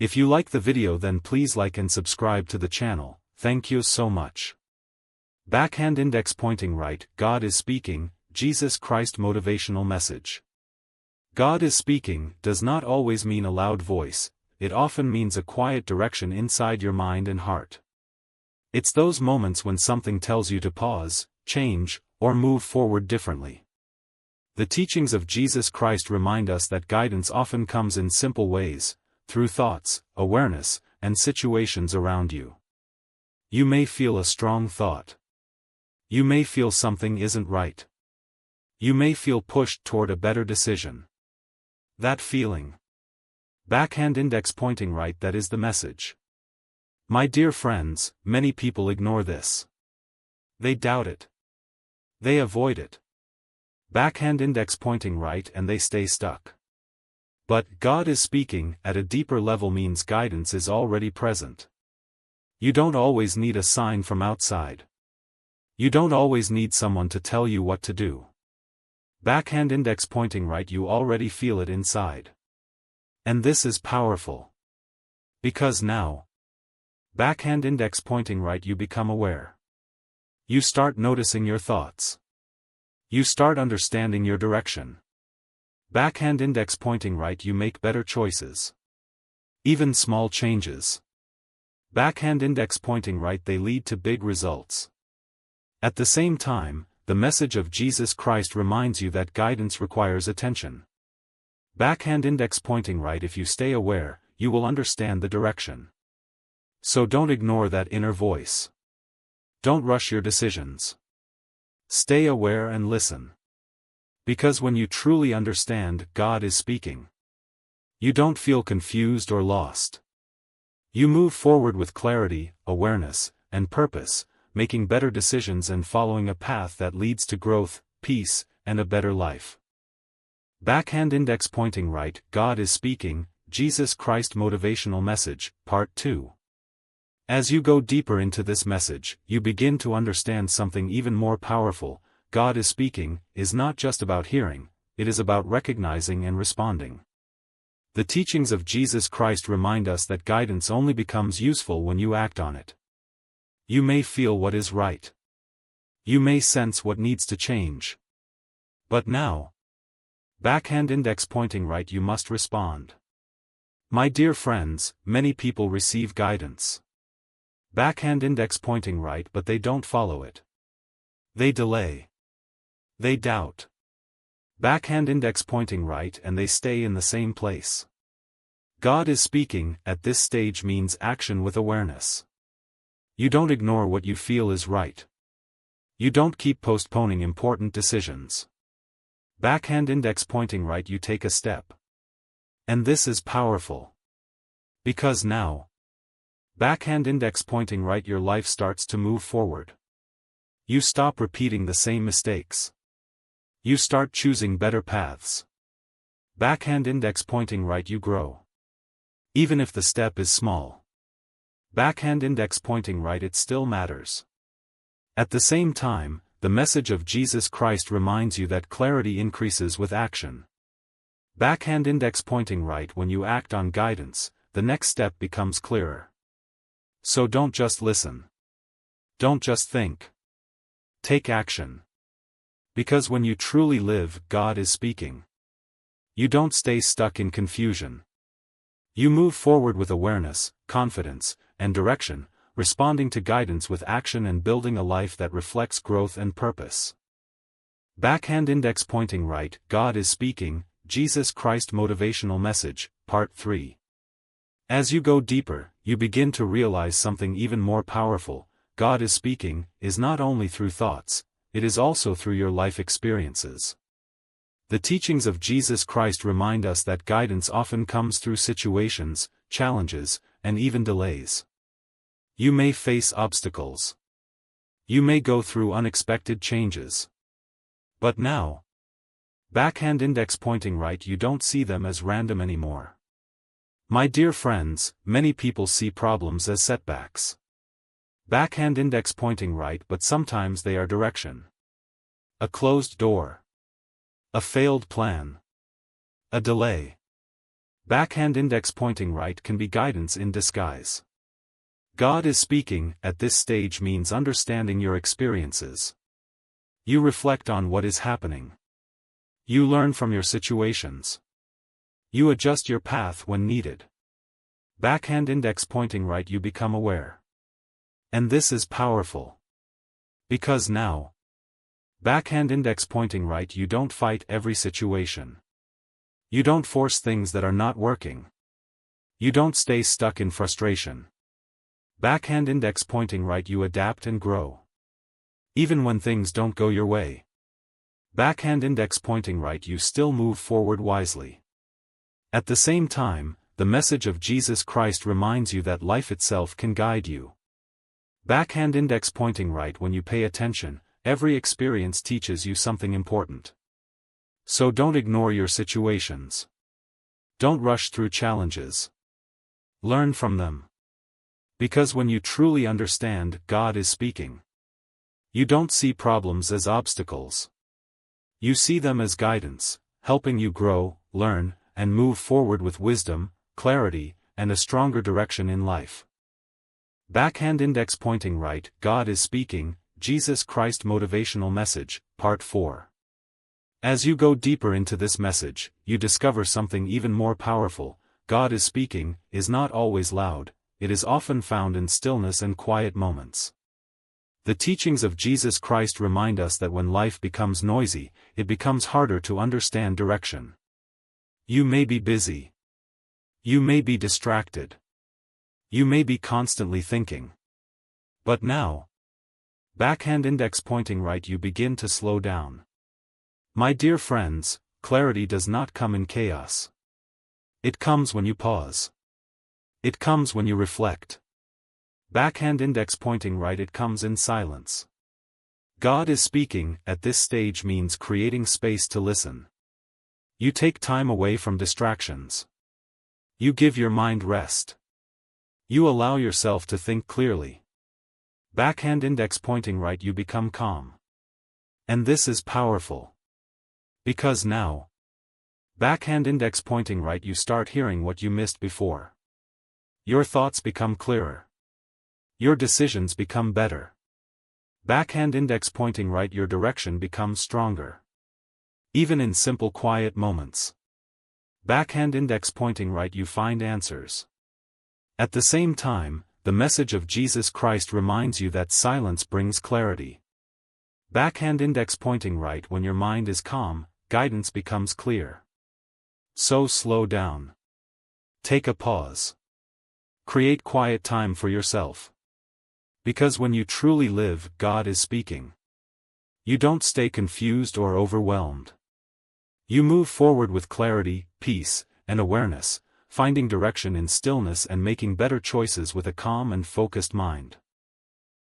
If you like the video, then please like and subscribe to the channel. Thank you so much. Backhand index pointing right. God is speaking. Jesus Christ motivational message. God is speaking does not always mean a loud voice, it often means a quiet direction inside your mind and heart. It's those moments when something tells you to pause, change, or move forward differently. The teachings of Jesus Christ remind us that guidance often comes in simple ways, through thoughts, awareness, and situations around you. You may feel a strong thought. You may feel something isn't right. You may feel pushed toward a better decision. That feeling. Backhand index pointing right, that is the message. My dear friends, many people ignore this. They doubt it. They avoid it. Backhand index pointing right, and they stay stuck. But God is speaking at a deeper level means guidance is already present. You don't always need a sign from outside. You don't always need someone to tell you what to do. Backhand index pointing right, you already feel it inside. And this is powerful. Because now, backhand index pointing right, you become aware. You start noticing your thoughts. You start understanding your direction. Backhand index pointing right, you make better choices. Even small changes. Backhand index pointing right, they lead to big results. At the same time, the message of Jesus Christ reminds you that guidance requires attention. Backhand index pointing right, if you stay aware, you will understand the direction. So don't ignore that inner voice. Don't rush your decisions. Stay aware and listen. Because when you truly understand, God is speaking. You don't feel confused or lost. You move forward with clarity, awareness, and purpose, making better decisions and following a path that leads to growth, peace, and a better life. Backhand index pointing right. God is speaking. Jesus Christ motivational message, Part 2. As you go deeper into this message, you begin to understand something even more powerful. God is speaking is not just about hearing, it is about recognizing and responding. The teachings of Jesus Christ remind us that guidance only becomes useful when you act on it. You may feel what is right. You may sense what needs to change. But now, backhand index pointing right, you must respond. My dear friends, many people receive guidance. Backhand index pointing right, but they don't follow it. They delay. They doubt. Backhand index pointing right, and they stay in the same place. God is speaking at this stage means action with awareness. You don't ignore what you feel is right. You don't keep postponing important decisions. Backhand index pointing right, you take a step. And this is powerful. Because now, backhand index pointing right, your life starts to move forward. You stop repeating the same mistakes. You start choosing better paths. Backhand index pointing right, you grow. Even if the step is small. Backhand index pointing right, it still matters. At the same time, the message of Jesus Christ reminds you that clarity increases with action. Backhand index pointing right, when you act on guidance, the next step becomes clearer. So don't just listen. Don't just think. Take action. Because when you truly live, God is speaking. You don't stay stuck in confusion. You move forward with awareness, confidence, and direction, responding to guidance with action and building a life that reflects growth and purpose. Backhand index pointing right. God is speaking. Jesus Christ motivational message, Part 3. As you go deeper, you begin to realize something even more powerful. God is speaking is not only through thoughts, it is also through your life experiences. The teachings of Jesus Christ remind us that guidance often comes through situations, challenges, and even delays. You may face obstacles. You may go through unexpected changes. But now, backhand index pointing right, you don't see them as random anymore. My dear friends, many people see problems as setbacks. Backhand index pointing right, but sometimes they are direction. A closed door. A failed plan. A delay. Backhand index pointing right can be guidance in disguise. God is speaking at this stage means understanding your experiences. You reflect on what is happening. You learn from your situations. You adjust your path when needed. Backhand index pointing right, you become aware. And this is powerful. Because now, backhand index pointing right, you don't fight every situation. You don't force things that are not working. You don't stay stuck in frustration. Backhand index pointing right, you adapt and grow. Even when things don't go your way. Backhand index pointing right, you still move forward wisely. At the same time, the message of Jesus Christ reminds you that life itself can guide you. Backhand index pointing right, when you pay attention, every experience teaches you something important. So don't ignore your situations. Don't rush through challenges. Learn from them. Because when you truly understand God is speaking, you don't see problems as obstacles. You see them as guidance, helping you grow, learn, and move forward with wisdom, clarity, and a stronger direction in life. Backhand index pointing right, God is speaking, Jesus Christ motivational message, Part 4. As you go deeper into this message, you discover something even more powerful. God is speaking is not always loud, it is often found in stillness and quiet moments. The teachings of Jesus Christ remind us that when life becomes noisy, it becomes harder to understand direction. You may be busy. You may be distracted. You may be constantly thinking. But now, backhand index pointing right, you begin to slow down. My dear friends, clarity does not come in chaos. It comes when you pause. It comes when you reflect. Backhand index pointing right, it comes in silence. God is speaking at this stage means creating space to listen. You take time away from distractions. You give your mind rest. You allow yourself to think clearly. Backhand index pointing right, you become calm. And this is powerful. Because now, backhand index pointing right, you start hearing what you missed before. Your thoughts become clearer. Your decisions become better. Backhand index pointing right, your direction becomes stronger. Even in simple quiet moments. Backhand index pointing right, you find answers. At the same time, the message of Jesus Christ reminds you that silence brings clarity. Backhand index pointing right, when your mind is calm, guidance becomes clear. So slow down. Take a pause. Create quiet time for yourself. Because when you truly live, God is speaking. You don't stay confused or overwhelmed. You move forward with clarity, peace, and awareness, finding direction in stillness and making better choices with a calm and focused mind.